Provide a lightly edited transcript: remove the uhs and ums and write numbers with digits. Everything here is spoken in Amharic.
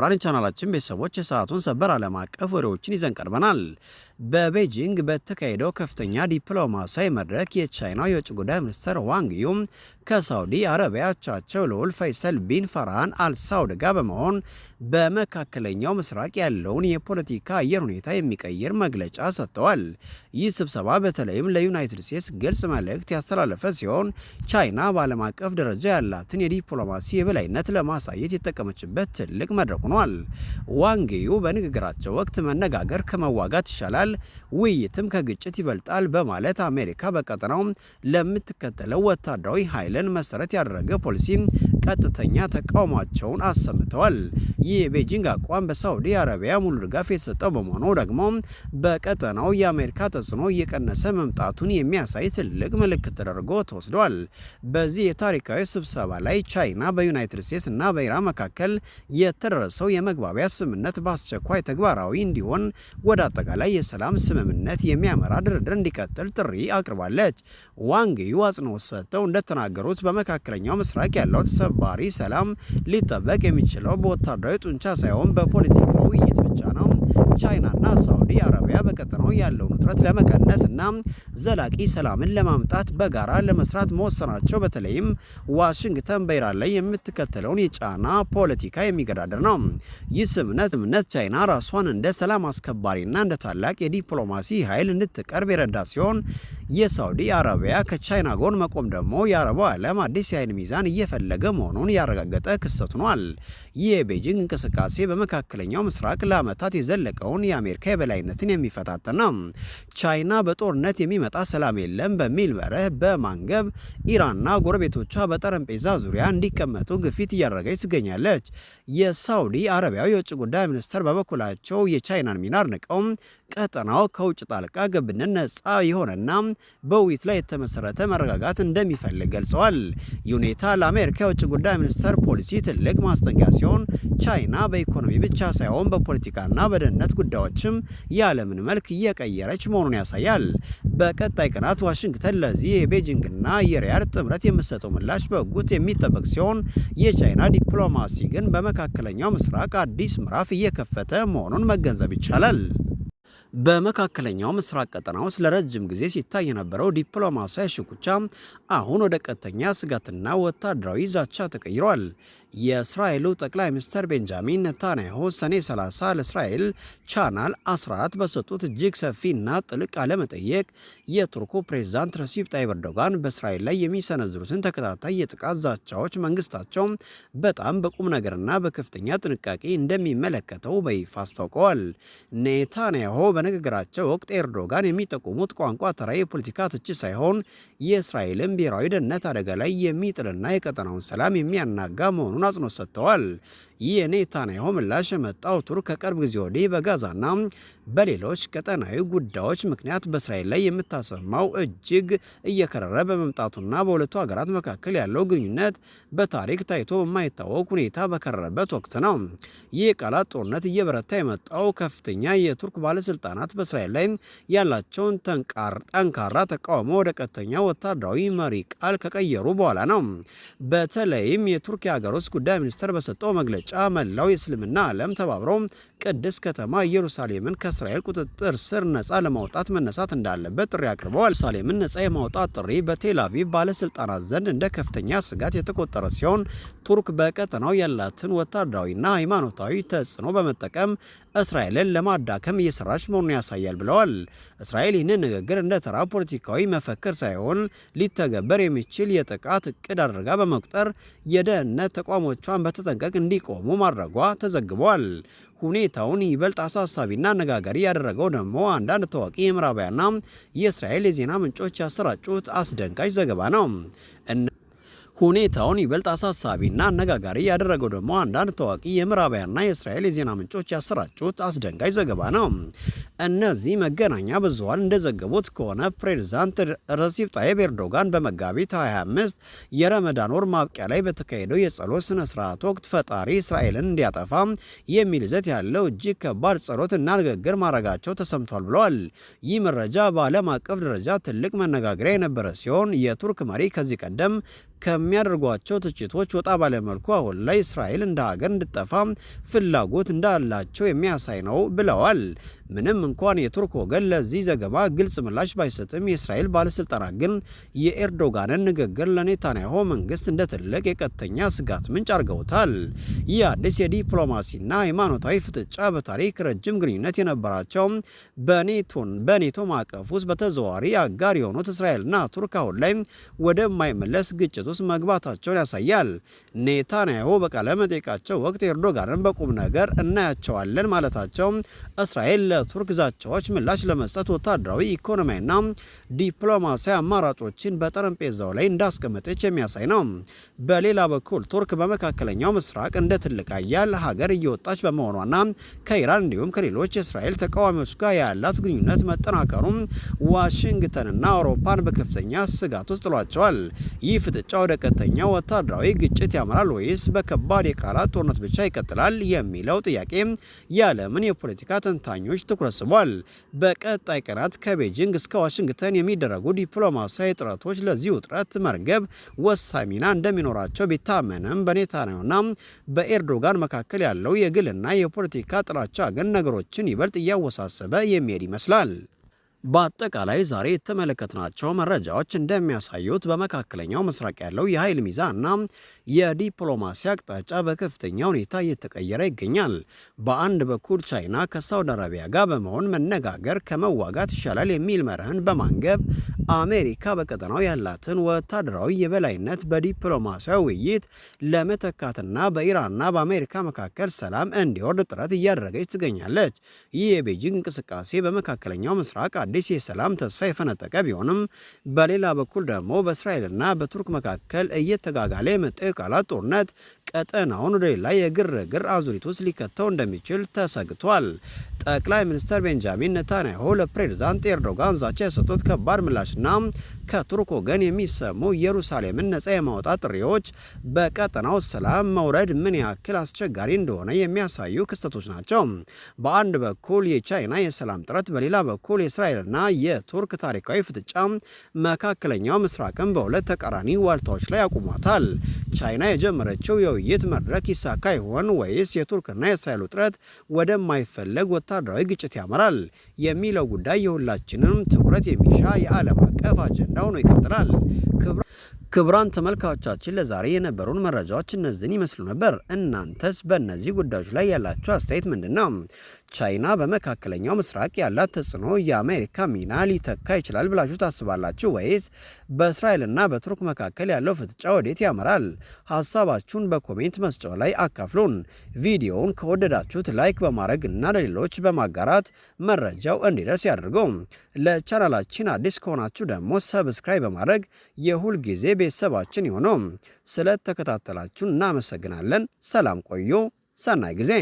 ራን ቻናላችን ቤተሰቦች የሰዓቱን ሰበር ዓለም አቀፍ ወሬዎችን ይዘን ቀርበናል። በቤጂንግ በተካሄደው ከፍተኛ ዲፕሎማሲያዊ መድረክ የቻይናው የውጭ ጉዳይ ሚኒስትር ዋንግ ዩ ከሳውዲ አረቢያ አቻቸው ልዑል ፈይሰል ቢን ፈርሃን አልሳውድ ጋር በመሆን በመካከለኛው ምስራቅ ያለውን የፖለቲካ አየር ሁኔታ የሚቀይር መግለጫ ሰጥተዋል። ይህ ስብሰባ በተለይም ለዩናይትድ ስቴትስ ግልጽ መልእክት ያስተላለፈ ሲሆን ቻይና በዓለም አቀፍ ደረጃ ያላትን የዲፕሎማሲ የበላይነት ለማሳየት የተጠቀመችበት ትልቅ መድረክ ሆኗል። ዋንግ ዩ በንግግራቸው ወቅት መነጋገር ከመዋጋት ይሻላል፣ ውይይትም ከግጭት ይበልጣል በማለት አሜሪካ በቀጠናው ለምትከተለው ወታደራዊ ኃይልን መሰረት ያደረገ ፖሊሲ ቀጥተኛ ተቃውሟቸውን አሰምተዋል። ይህ የቤጂንግ አቋም በሳውዲ አረቢያ ሙሉ ድጋፍ የተሰጠው በመሆኑ ደግሞ በቀጠናው የአሜሪካ ተጽዕኖ እየቀነሰ መምጣቱን የሚያሳይ ትልቅ ምልክት ተደርጎ ተወስዷል። በዚህ የታሪካዊ ስብሰባ ላይ ቻይና በዩናይትድ ስቴትስ እና በኢራን መካከል የተደረሰው የመግባቢያ ስምምነት በአስቸኳይ ተግባራዊ እንዲሆን ወደ አጠቃላይ የሰላም ስምምነት የሚያመራ ድርድር እንዲቀጥል ጥሪ አቅርባለች። ዋንግ ዩ አጽንኦት ሰጥተው እንደተናገሩት በመካከለኛው ምስራቅ ያለው ተሰባሪ ሰላም ሊጠበቅ የሚችለው በወታደራዊ ጡንቻ ሳይሆን በፖለቲካዊ ውይይት ብቻ ነው። ቻይናና ሳውዲ አረቢያ በቀጠናው ያለውን ውጥረት ለመቀነስ እና ዘላቂ ሰላምን ለማምጣት በጋራ ለመስራት መወሰናቸው በተለይም ዋሽንግተን በኢራን ላይ የምትከተለውን የጫና ፖለቲካ የሚገዳደር ነው። ይህ ስምምነት ቻይና ራሷን እንደ ሰላም አስከባሪና እንደ ታላቅ የዲፕሎማሲ ኃይል እንድትቀርብ የረዳ ሲሆን የሳውዲ አረቢያ ከቻይና ጎን መቆም ደግሞ የአረቡ ዓለም አዲስ የኃይል ሚዛን እየፈለገ መሆኑን ያረጋገጠ ክስተት ሆኗል። ይህ የቤጂንግ እንቅስቃሴ በመካከለኛው ምስራቅ ለዓመታት የዘለቀውን የአሜሪካ የበላይነትን የሚፈታተን ነው። ቻይና በጦርነት የሚመጣ ሰላም የለም በሚል መርህ በማንገብ ኢራንና ጎረቤቶቿ በጠረጴዛ ዙሪያ እንዲቀመጡ ግፊት እያደረገች ትገኛለች። የሳውዲ አረቢያው የውጭ ጉዳይ ሚኒስትር በበኩላቸው የቻይናን ሚና አድንቀው ቀጠናው ከውጭ ጣልቃ ገብነት ነጻ የሆነና በውይይት ላይ የተመሰረተ መረጋጋት እንደሚፈልግ ገልጸዋል። ይህ ሁኔታ ለአሜሪካ የውጭ ጉዳይ ሚኒስትር ፖሊሲ ትልቅ ማስጠንቀቂያ ሲሆን ቻይና በኢኮኖሚ ብቻ ሳይሆን በፖለቲካና በደህንነት ጉዳዮችም የዓለምን መልክ እየቀየረች መሆኑን ያሳያል። በቀጣይ ቀናት ዋሽንግተን ለዚህ የቤጂንግና የሪያድ ጥምረት የምትሰጠው ምላሽ በጉጉት የሚጠበቅ ሲሆን የቻይና ዲፕሎማሲ ግን በመካከለኛው ምስራቅ አዲስ ምዕራፍ እየከፈተ መሆኑን መገንዘብ ይቻላል። በመካከለኛው ምስራቅ ቀጠና ውስጥ ለረጅም ጊዜ ሲታይ የነበረው ዲፕሎማሲያዊ ሽኩቻ አሁን ወደ ቀጥተኛ ስጋትና ወታደራዊ ዛቻ ተቀይሯል። የእስራኤሉ ጠቅላይ ሚኒስትር ቤንጃሚን ኔታንያሁ ሰኔ 30 ለእስራኤል ቻናል 14 በሰጡት እጅግ ሰፊና ጥልቅ ቃለ መጠይቅ የቱርኩ ፕሬዝዳንት ረሲፕ ጣይብ ኤርዶጋን በእስራኤል ላይ የሚሰነዝሩትን ተከታታይ የጥቃት ዛቻዎች መንግስታቸው በጣም በቁም ነገርና በከፍተኛ ጥንቃቄ እንደሚመለከተው በይፋ አስታውቀዋል። ኔታንያሁ በንግግራቸው ወቅት ኤርዶጋን የሚጠቁሙት ቋንቋ ተራ የፖለቲካ ትችት ሳይሆን የእስራኤልን ብሔራዊ ደህንነት አደጋ ላይ የሚጥልና የቀጠናውን ሰላም የሚያናጋ መሆኑን አጽንኦት ሰጥተዋል። ይህ የኔታንያሁ ምላሽ የመጣው ቱርክ ከቅርብ ጊዜ ወዲህ በጋዛና በሌሎች ቀጠናዊ ጉዳዮች ምክንያት በእስራኤል ላይ የምታሰማው እጅግ እየከረረ በመምጣቱና በሁለቱ ሀገራት መካከል ያለው ግንኙነት በታሪክ ታይቶ በማይታወቅ ሁኔታ በከረረበት ወቅት ነው። ይህ የቃላት ጦርነት እየበረታ የመጣው ከፍተኛ የቱርክ ባለስልጣናት በእስራኤል ላይ ያላቸውን ጠንካራ ተቃውሞ ወደ ቀጥተኛ ወታደራዊ መሪ ቃል ከቀየሩ በኋላ ነው። በተለይም የቱርክ የሀገር ውስጥ ጉዳይ ሚኒስትር በሰጠው መግለጫ መላው የእስልምና ዓለም ተባብሮ ቅድስት ከተማ ኢየሩሳሌምን ከእስራኤል ቁጥጥር ስር ነፃ ለማውጣት መነሳት እንዳለበት ጥሪ አቅርበዋል። ኢየሩሳሌምን ነፃ የማውጣት ጥሪ በቴል አቪቭ ባለስልጣናት ዘንድ እንደ ከፍተኛ ስጋት የተቆጠረ ሲሆን ቱርክ በቀጠናው ያላትን ወታደራዊና ሃይማኖታዊ ተጽዕኖ በመጠቀም እስራኤልን ለማዳከም እየሰራች መሆኑን ያሳያል ብለዋል። እስራኤል ይህንን ንግግር እንደ ተራ ፖለቲካዊ መፈክር ሳይሆን ሊተገበር የሚችል የጥቃት እቅድ አድርጋ በመቁጠር የደህንነት ተቋሞቿን በተጠንቀቅ እንዲቆሙ ማድረጓ ተዘግቧል። ሁኔታውን ይበልጥ አሳሳቢና አነጋጋሪ ያደረገው ደግሞ አንዳንድ ታዋቂ የምዕራባውያንና የእስራኤል የዜና ምንጮች ያሰራጩት አስደንጋጭ ዘገባ ነው። ሁኔታውን ይበልጥ አሳሳቢና አነጋጋሪ ያደረገው ደግሞ አንዳንድ ታዋቂ የምዕራባውያንና የእስራኤል የዜና ምንጮች ያሰራጩት አስደንጋጭ ዘገባ ነው። እነዚህ መገናኛ ብዙሃን እንደዘገቡት ከሆነ ፕሬዝዳንት ረሲፕ ጣይብ ኤርዶጋን በመጋቢት 25 የረመዳን ወር ማብቂያ ላይ በተካሄደው የጸሎት ስነ ስርዓት ወቅት ፈጣሪ እስራኤልን እንዲያጠፋ የሚል ይዘት ያለው እጅግ ከባድ ጸሎት እና ንግግር ማድረጋቸው ተሰምቷል ብለዋል። ይህ መረጃ በዓለም አቀፍ ደረጃ ትልቅ መነጋገሪያ የነበረ ሲሆን የቱርክ መሪ ከዚህ ቀደም ከሚያደርጓቸው ትችቶች ወጣ ባለመልኩ አሁን ላይ እስራኤል እንደ ሀገር እንድጠፋ ፍላጎት እንዳላቸው የሚያሳይ ነው ብለዋል። ምንም እንኳን የቱርክ ወገን ለዚህ ዘገባ ግልጽ ምላሽ ባይሰጥም የእስራኤል ባለስልጣናት ግን የኤርዶጋንን ንግግር ለኔታንያሁ መንግስት እንደ ትልቅ የቀጥተኛ ስጋት ምንጭ አድርገውታል። ይህ አዲስ የዲፕሎማሲና ሃይማኖታዊ ፍጥጫ በታሪክ ረጅም ግንኙነት የነበራቸው በኔቶ ማዕቀፍ ውስጥ በተዘዋዋሪ አጋር የሆኑት እስራኤልና ቱርክ አሁን ላይ ወደማይመለስ ግጭት ውስጥ መግባታቸውን ያሳያል። ኔታንያሁ በቃለ መጠይቃቸው ወቅት ኤርዶጋንን በቁም ነገር እናያቸዋለን ማለታቸው እስራኤል ለቱርክ ዛቻዎች ምላሽ ለመስጠት ወታደራዊ፣ ኢኮኖሚያዊና ዲፕሎማሲያዊ አማራጮችን በጠረጴዛው ላይ እንዳስቀመጠች የሚያሳይ ነው። በሌላ በኩል ቱርክ በመካከለኛው ምስራቅ እንደ ትልቅ ኃያል ሀገር እየወጣች በመሆኗና ከኢራን እንዲሁም ከሌሎች የእስራኤል ተቃዋሚዎች ጋር ያላት ግንኙነት መጠናከሩ ዋሽንግተንና አውሮፓን በከፍተኛ ስጋት ውስጥ ጥሏቸዋል። ይህ ፍጥጫ ወደ ቀጥተኛ ወታደራዊ ግጭት ያመራል ወይስ በከባድ የቃላት ጦርነት ብቻ ይቀጥላል የሚለው ጥያቄ የዓለምን የፖለቲካ ተንታኞች ትኩረት ስቧል። በቀጣይ ቀናት ከቤጂንግ እስከ ዋሽንግተን የሚደረጉ ዲፕሎማሲያዊ ጥረቶች ለዚህ ውጥረት መርገብ ወሳኝ ሚና እንደሚኖራቸው ቢታመንም በኔታንያሁና በኤርዶጋን መካከል ያለው የግልና የፖለቲካ ጥላቻ ግን ነገሮችን ይበልጥ እያወሳሰበ የሚሄድ ይመስላል። በአጠቃላይ ዛሬ የተመለከትናቸው መረጃዎች እንደሚያሳዩት በመካከለኛው ምስራቅ ያለው የኃይል ሚዛንና የዲፕሎማሲ አቅጣጫ በከፍተኛ ሁኔታ እየተቀየረ ይገኛል። በአንድ በኩል ቻይና ከሳውዲ አረቢያ ጋር በመሆን መነጋገር ከመዋጋት ይሻላል የሚል መርህን በማንገብ አሜሪካ በቀጠናው ያላትን ወታደራዊ የበላይነት በዲፕሎማሲያዊ ውይይት ለመተካትና በኢራንና በአሜሪካ መካከል ሰላም እንዲወርድ ጥረት እያደረገች ትገኛለች። ይህ የቤጂንግ እንቅስቃሴ በመካከለኛው ምስራቅ አዲስ የሰላም ተስፋ የፈነጠቀ ቢሆንም በሌላ በኩል ደግሞ በእስራኤልና በቱርክ መካከል እየተጋጋለ የመጣው የቃላት ጦርነት ቀጠናውን ወደ ሌላ የግርግር አዙሪት ውስጥ ሊከተው እንደሚችል ተሰግቷል። ጠቅላይ ሚኒስትር ቤንጃሚን ኔታንያሁ ለፕሬዝዳንት ኤርዶጋን ዛቻ የሰጡት ከባድ ምላሽና ከቱርክ ወገን የሚሰሙ ኢየሩሳሌምን ነጻ የማውጣት ጥሪዎች በቀጠናው ሰላም መውረድ ምን ያክል አስቸጋሪ እንደሆነ የሚያሳዩ ክስተቶች ናቸው። በአንድ በኩል የቻይና የሰላም ጥረት፣ በሌላ በኩል የእስራኤልና የቱርክ ታሪካዊ ፍጥጫ መካከለኛው ምስራቅን በሁለት ተቃራኒ ዋልታዎች ላይ አቁሟታል። ቻይና የጀመረችው የውይይት መድረክ ይሳካ ይሆን ወይስ የቱርክና የእስራኤል ውጥረት ወደማይፈለግ ወታደራዊ ግጭት ያመራል የሚለው ጉዳይ የሁላችንም ትኩረት የሚሻ የዓለም አቀፍ አጀንዳ ሆኖ ይቀጥላል። ክቡራን ተመልካቾቻችን ለዛሬ የነበሩን መረጃዎች እነዚህን ይመስሉ ነበር። እናንተስ በእነዚህ ጉዳዮች ላይ ያላችሁ አስተያየት ምንድነው? ቻይና በመካከለኛው ምስራቅ ያላት ተጽዕኖ የአሜሪካ ሚና ሊተካ ይችላል ብላችሁ ታስባላችሁ ወይስ በእስራኤልና በቱርክ መካከል ያለው ፍጥጫ ወዴት ያመራል? ሀሳባችሁን በኮሜንት መስጫው ላይ አካፍሉን። ቪዲዮውን ከወደዳችሁት ላይክ በማድረግ እና ለሌሎች በማጋራት መረጃው እንዲደርስ ያድርገው። ለቻናላችን አዲስ ከሆናችሁ ደግሞ ሰብስክራይብ በማድረግ የሁል ጊዜ ቤተሰባችን ይሁኑ። ስለተከታተላችሁን እናመሰግናለን። ሰላም ቆዩ። ሰናይ ጊዜ